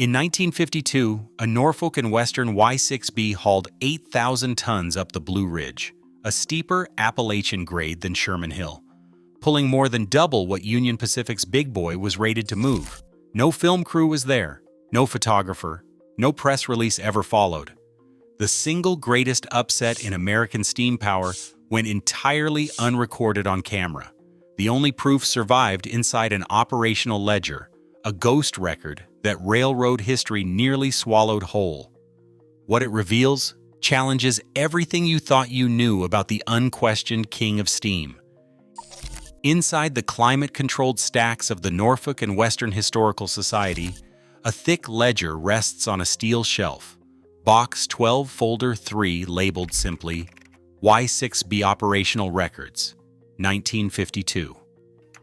In 1952, a Norfolk and Western Y6b hauled 8,000 tons up the Blue Ridge, a steeper Appalachian grade than Sherman Hill, pulling more than double what Union Pacific's Big Boy was rated to move. No film crew was there, no photographer, no press release ever followed. The single greatest upset in American steam power went entirely unrecorded on camera. The only proof survived inside an operational ledger, a ghost record that railroad history nearly swallowed whole. What it reveals challenges everything you thought you knew about the unquestioned king of steam. Inside the climate-controlled stacks of the Norfolk and Western Historical Society, a thick ledger rests on a steel shelf, Box 12 Folder 3 labeled simply Y6b Operational Records, 1952.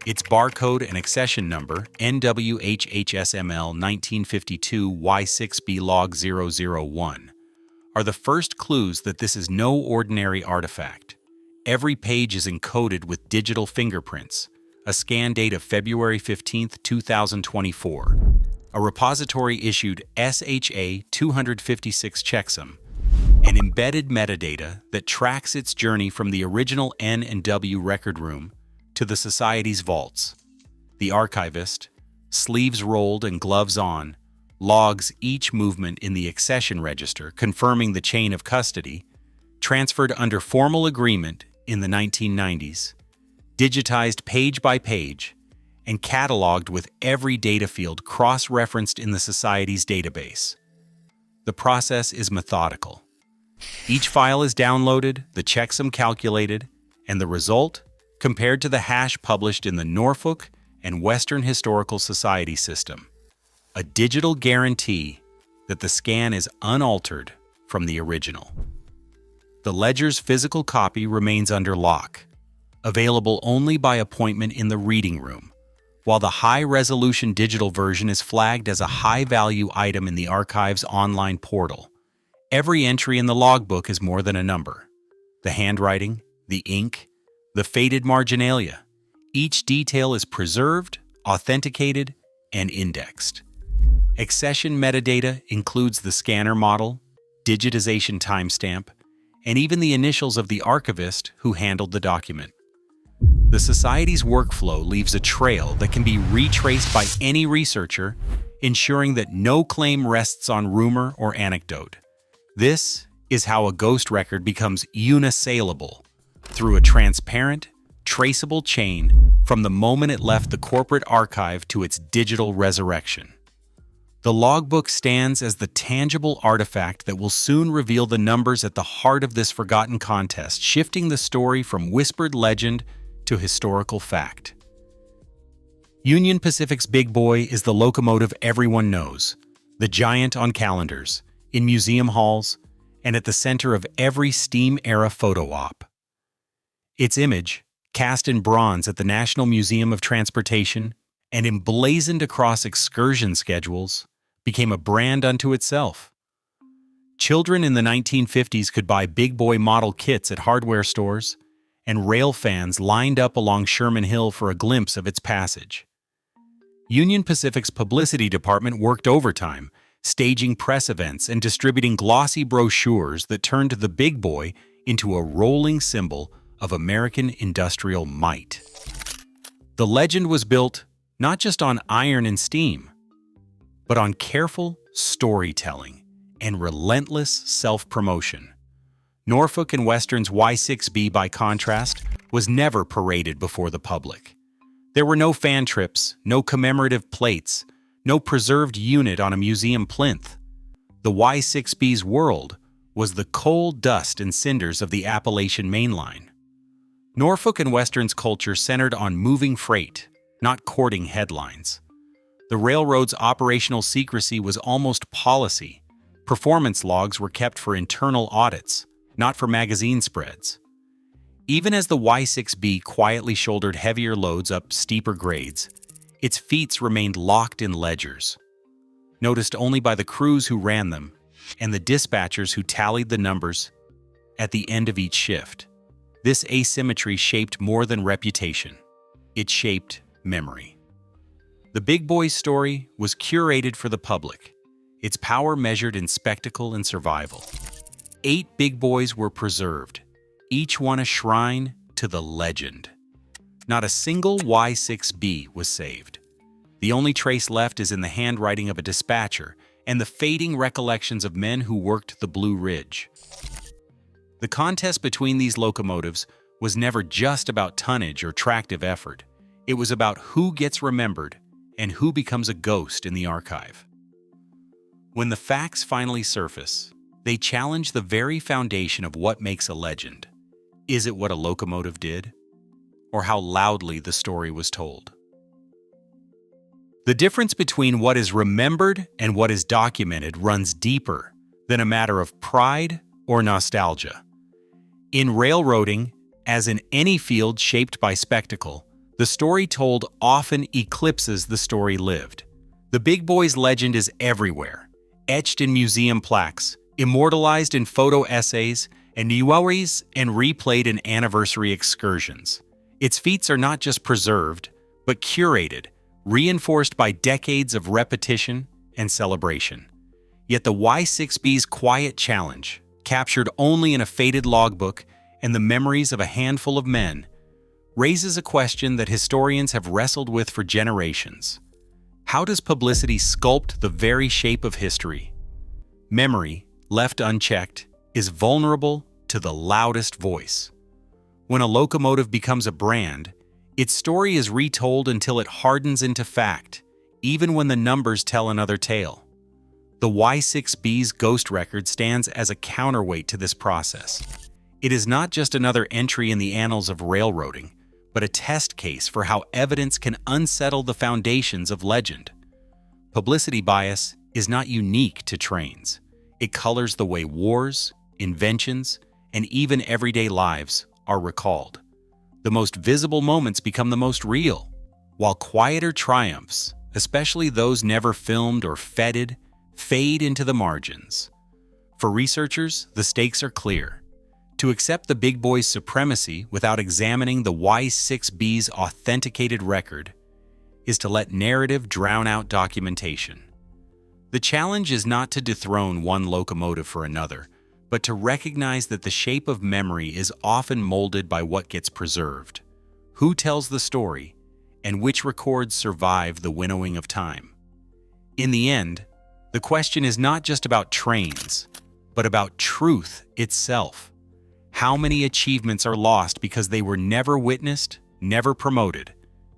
Its barcode and accession number, NWHHSML 1952 Y6b Log 001, are the first clues that this is no ordinary artifact. Every page is encoded with digital fingerprints, a scan date of February 15, 2024. A repository issued SHA 256 checksum, and embedded metadata that tracks its journey from the original N&W record room to the Society's vaults. The archivist, sleeves rolled and gloves on, logs each movement in the accession register, confirming the chain of custody, transferred under formal agreement in the 1990s, digitized page by page, and cataloged with every data field cross-referenced in the Society's database. The process is methodical. Each file is downloaded, the checksum calculated, and the result compared to the hash published in the Norfolk and Western Historical Society system. A digital guarantee that the scan is unaltered from the original. The ledger's physical copy remains under lock, available only by appointment in the reading room, while the high-resolution digital version is flagged as a high-value item in the archive's online portal. Every entry in the logbook is more than a number. The handwriting, the ink, the faded marginalia. Each detail is preserved, authenticated, and indexed. Accession metadata includes the scanner model, digitization timestamp, and even the initials of the archivist who handled the document. The Society's workflow leaves a trail that can be retraced by any researcher, ensuring that no claim rests on rumor or anecdote. This is how a ghost record becomes unassailable, through a transparent, traceable chain from the moment it left the corporate archive to its digital resurrection. The logbook stands as the tangible artifact that will soon reveal the numbers at the heart of this forgotten contest, shifting the story from whispered legend to historical fact. Union Pacific's Big Boy is the locomotive everyone knows, the giant on calendars, in museum halls, and at the center of every steam-era photo op. Its image, cast in bronze at the National Museum of Transportation and emblazoned across excursion schedules, became a brand unto itself. Children in the 1950s could buy Big Boy model kits at hardware stores, and rail fans lined up along Sherman Hill for a glimpse of its passage. Union Pacific's publicity department worked overtime, staging press events and distributing glossy brochures that turned the Big Boy into a rolling symbol of American industrial might. The legend was built not just on iron and steam, but on careful storytelling and relentless self-promotion. Norfolk and Western's Y6b, by contrast, was never paraded before the public. There were no fan trips, no commemorative plates, no preserved unit on a museum plinth. The Y6b's world was the coal, dust, and cinders of the Appalachian mainline. Norfolk and Western's culture centered on moving freight, not courting headlines. The railroad's operational secrecy was almost policy. Performance logs were kept for internal audits, not for magazine spreads. Even as the Y6b quietly shouldered heavier loads up steeper grades, its feats remained locked in ledgers, noticed only by the crews who ran them and the dispatchers who tallied the numbers at the end of each shift. This asymmetry shaped more than reputation. It shaped memory. The Big Boy's story was curated for the public, its power measured in spectacle and survival. 8 big boys were preserved, each one a shrine to the legend. Not a single Y6b was saved. The only trace left is in the handwriting of a dispatcher and the fading recollections of men who worked the Blue Ridge. The contest between these locomotives was never just about tonnage or tractive effort. It was about who gets remembered and who becomes a ghost in the archive. When the facts finally surface, they challenge the very foundation of what makes a legend. Is it what a locomotive did? Or how loudly the story was told? The difference between what is remembered and what is documented runs deeper than a matter of pride or nostalgia. In railroading, as in any field shaped by spectacle, the story told often eclipses the story lived. The Big Boys legend is everywhere, etched in museum plaques, immortalized in photo essays, and newaries and replayed in anniversary excursions. Its feats are not just preserved, but curated, reinforced by decades of repetition and celebration. Yet the Y6b's quiet challenge, captured only in a faded logbook and the memories of a handful of men, raises a question that historians have wrestled with for generations. How does publicity sculpt the very shape of history? Memory, left unchecked, is vulnerable to the loudest voice. When a locomotive becomes a brand, its story is retold until it hardens into fact, even when the numbers tell another tale. The Y6b's ghost record stands as a counterweight to this process. It is not just another entry in the annals of railroading, but a test case for how evidence can unsettle the foundations of legend. Publicity bias is not unique to trains. It colors the way wars, inventions, and even everyday lives are recalled. The most visible moments become the most real, while quieter triumphs, especially those never filmed or feted, fade into the margins. For researchers, the stakes are clear. To accept the Big Boys' supremacy without examining the Y6b's authenticated record is to let narrative drown out documentation. The challenge is not to dethrone one locomotive for another, but to recognize that the shape of memory is often molded by what gets preserved, who tells the story, and which records survive the winnowing of time. In the end, the question is not just about trains, but about truth itself. How many achievements are lost because they were never witnessed, never promoted,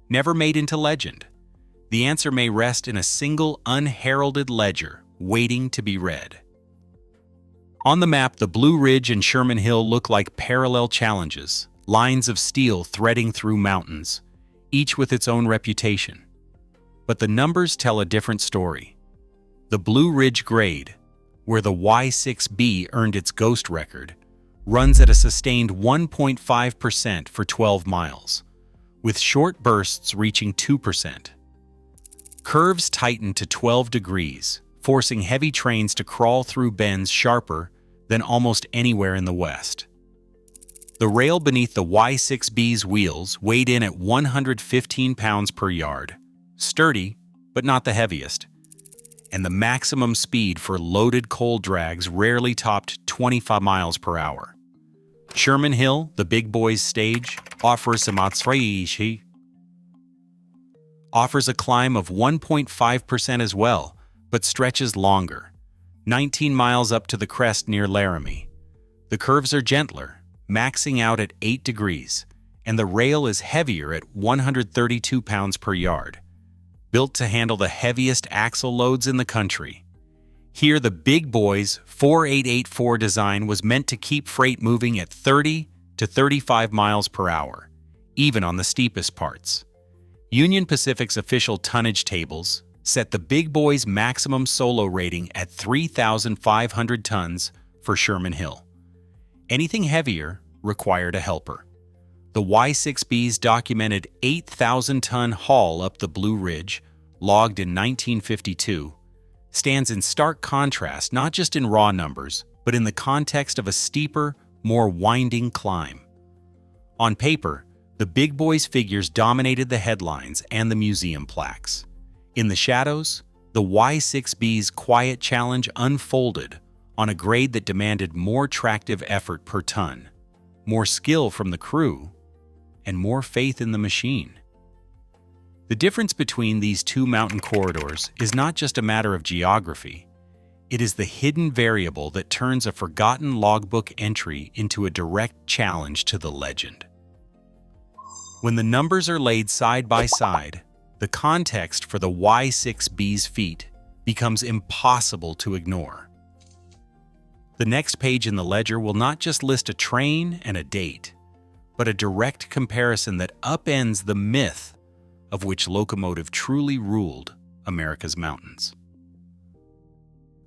never made into legend? The answer may rest in a single unheralded ledger waiting to be read. On the map, the Blue Ridge and Sherman Hill look like parallel challenges, lines of steel threading through mountains, each with its own reputation. But the numbers tell a different story. The Blue Ridge grade, where the Y6b earned its ghost record, runs at a sustained 1.5% for 12 miles, with short bursts reaching 2%. Curves tighten to 12 degrees, forcing heavy trains to crawl through bends sharper than almost anywhere in the West. The rail beneath the Y6b's wheels weighed in at 115 pounds per yard, sturdy but not the heaviest, and the maximum speed for loaded coal drags rarely topped 25 miles per hour. Sherman Hill, the Big Boys stage, offers a climb of 1.5% as well, but stretches longer, 19 miles up to the crest near Laramie. The curves are gentler, maxing out at 8 degrees, and the rail is heavier at 132 pounds per yard, built to handle the heaviest axle loads in the country. Here, the Big Boys' 4884 design was meant to keep freight moving at 30 to 35 miles per hour, even on the steepest parts. Union Pacific's official tonnage tables set the Big Boys' maximum solo rating at 3,500 tons for Sherman Hill. Anything heavier required a helper. The Y6b's documented 8,000-ton haul up the Blue Ridge, logged in 1952, stands in stark contrast not just in raw numbers, but in the context of a steeper, more winding climb. On paper, the Big Boys figures dominated the headlines and the museum plaques. In the shadows, the Y6b's quiet challenge unfolded on a grade that demanded more tractive effort per ton, more skill from the crew, and more faith in the machine. The difference between these two mountain corridors is not just a matter of geography. It is the hidden variable that turns a forgotten logbook entry into a direct challenge to the legend. When the numbers are laid side by side, the context for the Y6b's feat becomes impossible to ignore. The next page in the ledger will not just list a train and a date, but a direct comparison that upends the myth of which Locomotive truly ruled America's mountains.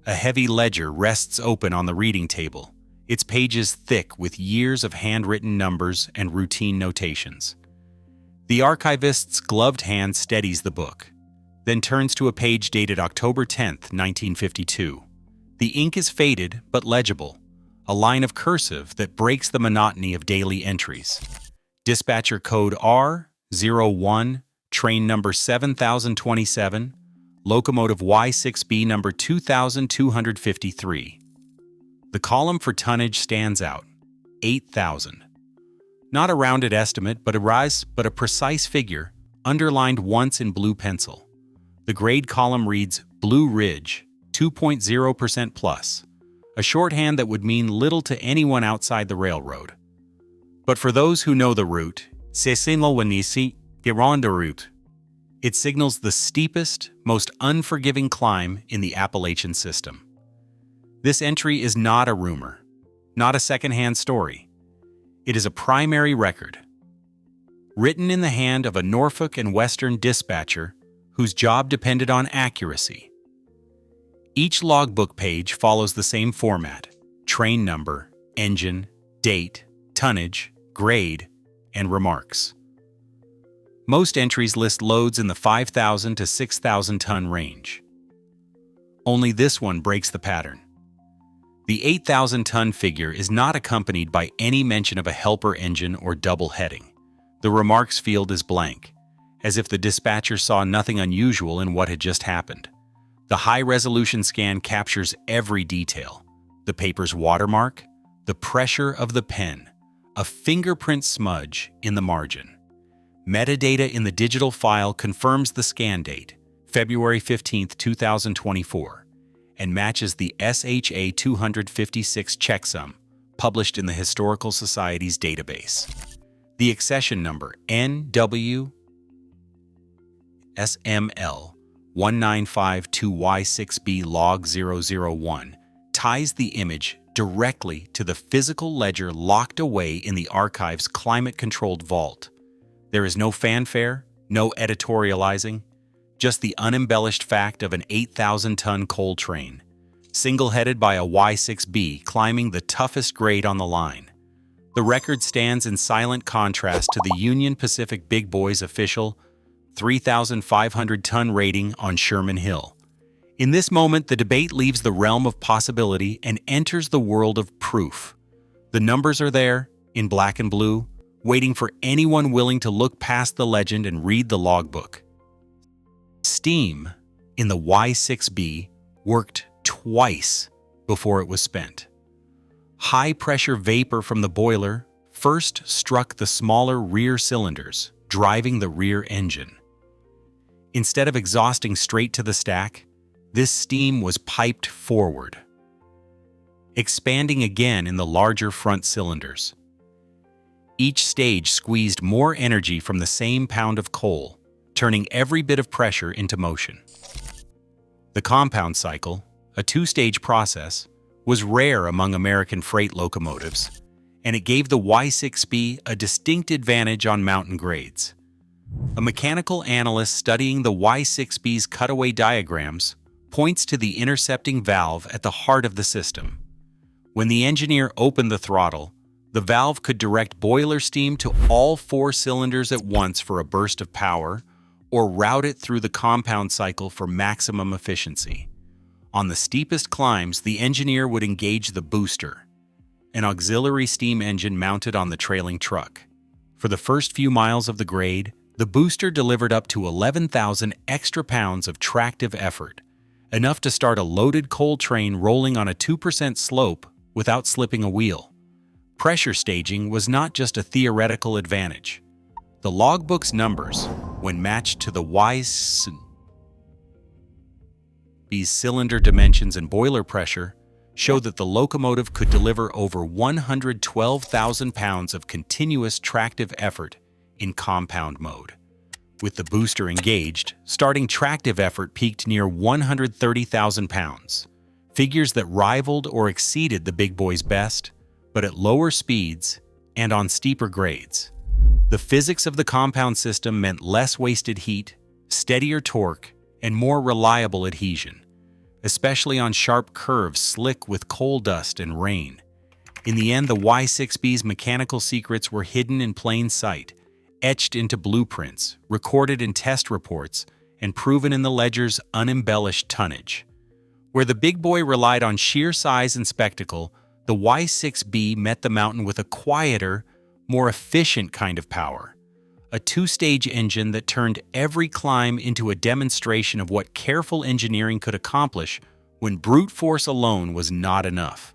A heavy ledger rests open on the reading table, its pages thick with years of handwritten numbers and routine notations. The archivist's gloved hand steadies the book, then turns to a page dated October 10, 1952. The ink is faded but legible, a line of cursive that breaks the monotony of daily entries. Dispatcher code R01, train number 7027, Locomotive Y6b number 2253. The column for tonnage stands out, 8,000. Not a rounded estimate, but a precise figure, underlined once in blue pencil. The grade column reads Blue Ridge, 2.0% plus, a shorthand that would mean little to anyone outside the railroad. But for those who know the route, c'est signal de route. It signals the steepest, most unforgiving climb in the Appalachian system. This entry is not a rumor, not a secondhand story. It is a primary record, written in the hand of a Norfolk and Western dispatcher whose job depended on accuracy. Each logbook page follows the same format: train number, engine, date, tonnage, grade, and remarks. Most entries list loads in the 5,000 to 6,000 ton range. Only this one breaks the pattern. The 8,000 ton figure is not accompanied by any mention of a helper engine or double heading. The remarks field is blank, as if the dispatcher saw nothing unusual in what had just happened. The high-resolution scan captures every detail: the paper's watermark, the pressure of the pen, a fingerprint smudge in the margin. Metadata in the digital file confirms the scan date, February 15, 2024, and matches the SHA 256 checksum published in the Historical Society's database. The accession number N&W SML 1952Y6b log 001 ties the image directly to the physical ledger locked away in the archive's climate-controlled vault. There is no fanfare, no editorializing, just the unembellished fact of an 8,000-ton coal train, single-headed by a Y6b climbing the toughest grade on the line. The record stands in silent contrast to the Union Pacific Big Boys' official 3,500-ton rating on Sherman Hill. In this moment, the debate leaves the realm of possibility and enters the world of proof. The numbers are there, in black and blue, waiting for anyone willing to look past the legend and read the logbook. Steam in the Y6b worked twice before it was spent. High-pressure vapor from the boiler first struck the smaller rear cylinders, driving the rear engine. Instead of exhausting straight to the stack, this steam was piped forward, expanding again in the larger front cylinders. Each stage squeezed more energy from the same pound of coal, turning every bit of pressure into motion. The compound cycle, a two-stage process, was rare among American freight locomotives, and it gave the Y6b a distinct advantage on mountain grades. A mechanical analyst studying the Y6b's cutaway diagrams points to the intercepting valve at the heart of the system. When the engineer opened the throttle, the valve could direct boiler steam to all four cylinders at once for a burst of power, or route it through the compound cycle for maximum efficiency. On the steepest climbs, the engineer would engage the booster, an auxiliary steam engine mounted on the trailing truck. For the first few miles of the grade, the booster delivered up to 11,000 extra pounds of tractive effort, enough to start a loaded coal train rolling on a 2% slope without slipping a wheel. Pressure staging was not just a theoretical advantage. The logbook's numbers, when matched to the Y6b's cylinder dimensions and boiler pressure, showed that the locomotive could deliver over 112,000 pounds of continuous tractive effort in compound mode. With the booster engaged, starting tractive effort peaked near 130,000 pounds, figures that rivaled or exceeded the big boy's best, but at lower speeds and on steeper grades. The physics of the compound system meant less wasted heat, steadier torque, and more reliable adhesion, especially on sharp curves slick with coal dust and rain. In the end, the Y6b's mechanical secrets were hidden in plain sight, etched into blueprints, recorded in test reports, and proven in the ledger's unembellished tonnage. Where the big boy relied on sheer size and spectacle, the Y6b met the mountain with a quieter, more efficient kind of power. A two-stage engine that turned every climb into a demonstration of what careful engineering could accomplish when brute force alone was not enough.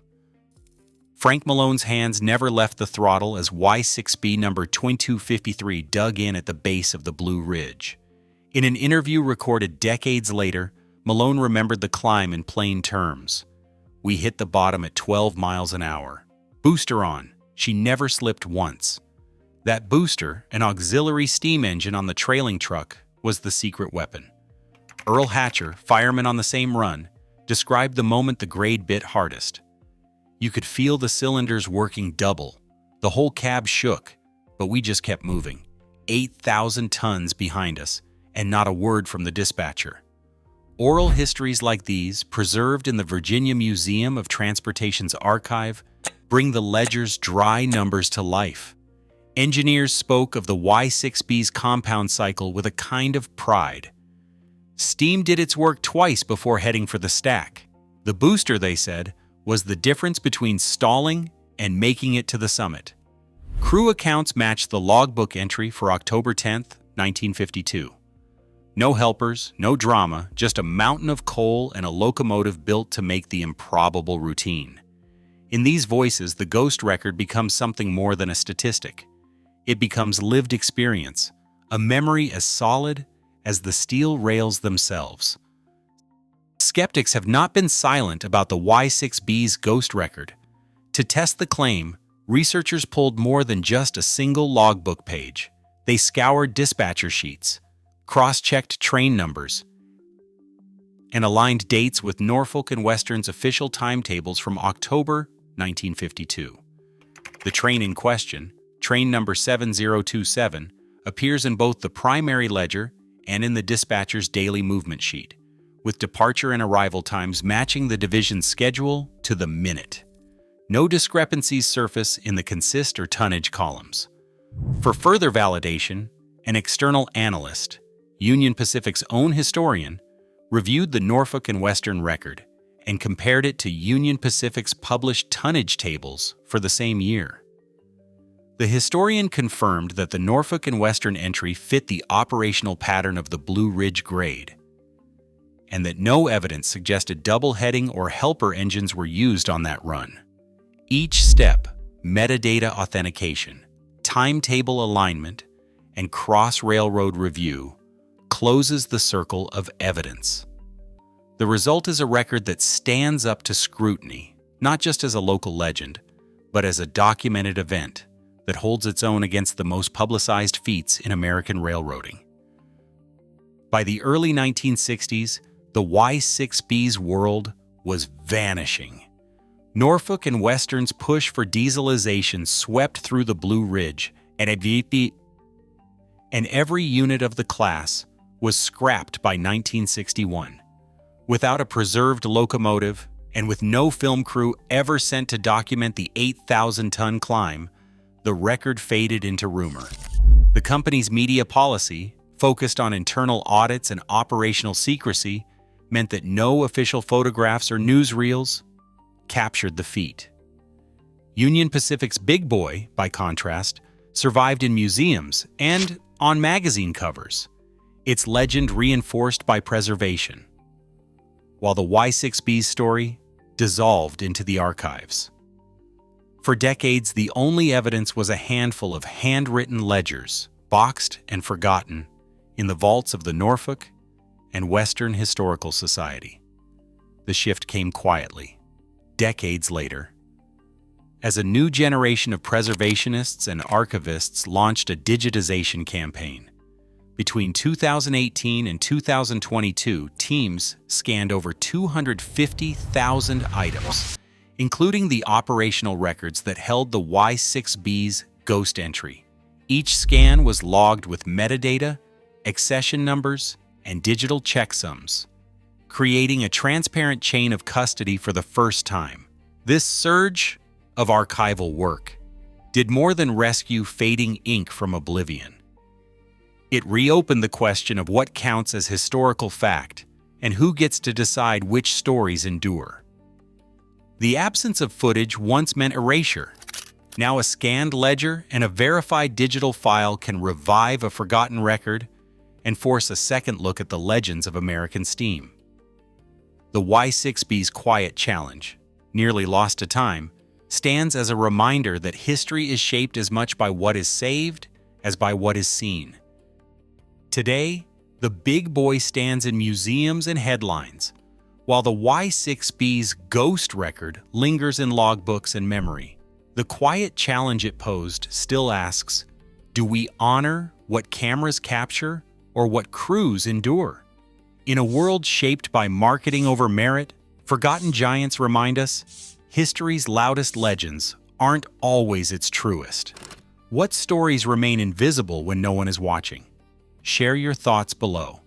Frank Malone's hands never left the throttle as Y6b number 2253 dug in at the base of the Blue Ridge. In an interview recorded decades later, Malone remembered the climb in plain terms. "We hit the bottom at 12 miles an hour. Booster on. She never slipped once." That booster, an auxiliary steam engine on the trailing truck, was the secret weapon. Earl Hatcher, fireman on the same run, described the moment the grade bit hardest. "You could feel the cylinders working double. The whole cab shook, but we just kept moving. 8,000 tons behind us, and not a word from the dispatcher." Oral histories like these, preserved in the Virginia Museum of Transportation's archive, bring the ledger's dry numbers to life. Engineers spoke of the Y6b's compound cycle with a kind of pride. Steam did its work twice before heading for the stack. The booster, they said, was the difference between stalling and making it to the summit. Crew accounts matched the logbook entry for October 10, 1952. No helpers, no drama, just a mountain of coal and a locomotive built to make the improbable routine. In these voices, the ghost record becomes something more than a statistic. It becomes lived experience, a memory as solid as the steel rails themselves. Skeptics have not been silent about the Y6b's ghost record. To test the claim, researchers pulled more than just a single logbook page. They scoured dispatcher sheets, cross-checked train numbers, and aligned dates with Norfolk and Western's official timetables from October 1952. The train in question, train number 7027, appears in both the primary ledger and in the dispatcher's daily movement sheet, with departure and arrival times matching the division's schedule to the minute. No discrepancies surface in the consist or tonnage columns. For further validation, an external analyst, Union Pacific's own historian, reviewed the Norfolk and Western record and compared it to Union Pacific's published tonnage tables for the same year. The historian confirmed that the Norfolk and Western entry fit the operational pattern of the Blue Ridge grade, and that no evidence suggested double-heading or helper engines were used on that run. Each step, metadata authentication, timetable alignment, and cross-railroad review, closes the circle of evidence. The result is a record that stands up to scrutiny, not just as a local legend, but as a documented event that holds its own against the most publicized feats in American railroading. By the early 1960s, the Y6b's world was vanishing. Norfolk and Western's push for dieselization swept through the Blue Ridge, and every unit of the class was scrapped by 1961. Without a preserved locomotive, and with no film crew ever sent to document the 8,000-ton climb, the record faded into rumor. The company's media policy, focused on internal audits and operational secrecy, meant that no official photographs or newsreels captured the feat. Union Pacific's Big Boy, by contrast, survived in museums and on magazine covers, its legend reinforced by preservation. while the Y6b's story dissolved into the archives. For decades, the only evidence was a handful of handwritten ledgers, boxed and forgotten, in the vaults of the Norfolk and Western Historical Society. The shift came quietly, decades later, as a new generation of preservationists and archivists launched a digitization campaign. Between 2018 and 2022, teams scanned over 250,000 items, including the operational records that held the Y6b's ghost entry. Each scan was logged with metadata, accession numbers, and digital checksums, creating a transparent chain of custody for the first time. This surge of archival work did more than rescue fading ink from oblivion. It reopened the question of what counts as historical fact and who gets to decide which stories endure. The absence of footage once meant erasure. Now a scanned ledger and a verified digital file can revive a forgotten record and force a second look at the legends of American steam. The Y6b's quiet challenge, nearly lost to time, stands as a reminder that history is shaped as much by what is saved as by what is seen. Today, the big boy stands in museums and headlines, while the Y6b's ghost record lingers in logbooks and memory. The quiet challenge it posed still asks, do we honor what cameras capture or what crews endure? In a world shaped by marketing over merit, forgotten giants remind us history's loudest legends aren't always its truest. What stories remain invisible when no one is watching? Share your thoughts below.